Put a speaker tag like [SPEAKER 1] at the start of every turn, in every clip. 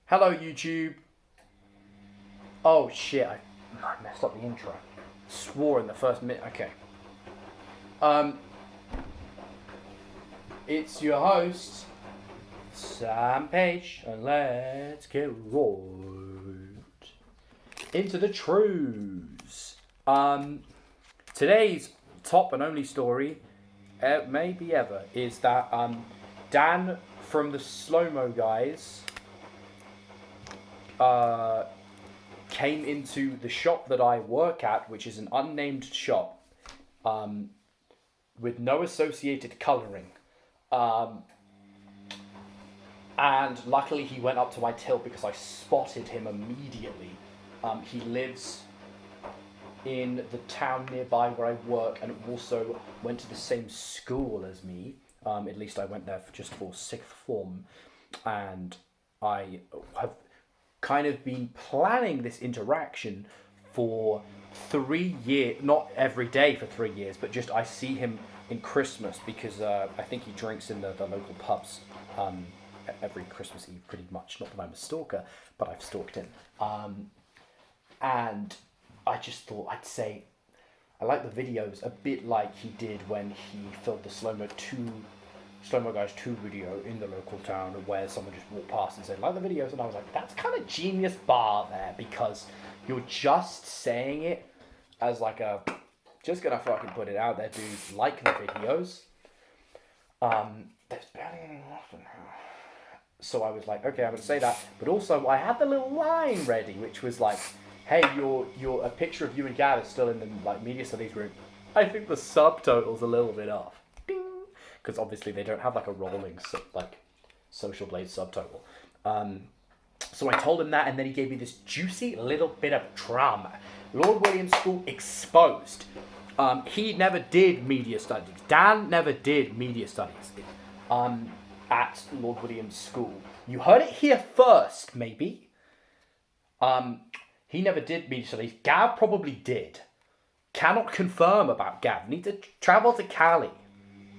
[SPEAKER 1] Hello, YouTube. Oh shit! I messed up the intro. Swore in the first minute. Okay. Um, it's your host, Sam Page, and let's get rolled into the truths. Today's top and only story, maybe ever, is that Dan from the Slow Mo guys came into the shop that I work at, which is an unnamed shop, with no associated colouring. And luckily he went up to my till because I spotted him immediately. He lives in the town nearby where I work and also went to the same school as me. At least I went there for sixth form. And I have kind of been planning this interaction for 3 years, not every day for 3 years, but just I see him in Christmas because I think he drinks in the local pubs every Christmas Eve pretty much. Not that I'm a stalker, but I've stalked him. And I just thought I'd say I like the videos a bit like he did when he filmed the Slow Mo Guys 2 video in the local town where someone just walked past and said, like the videos, and I was like, that's kind of genius bar there because you're just saying it as like a, just gonna fucking put it out there, dude, like the videos. There's barely any left in here. So I was like, okay, I'm gonna say that, but also I had the little line ready, which was like, hey, your a picture of you and Gav is still in the like media studies room. I think the subtotle's a little bit off. Because obviously they don't have like a rolling Social Blade subtotal. So I told him that, and then he gave me this juicy little bit of drama. Lord William School exposed. He never did media studies. Dan never did media studies at Lord William School. You heard it here first, maybe. He never did media studies. Gav probably did. Cannot confirm about Gav. Need to travel to Cali.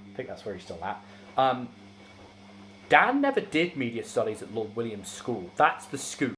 [SPEAKER 1] I think that's where he's still at. Dan never did media studies at Lord William School. That's the scoop.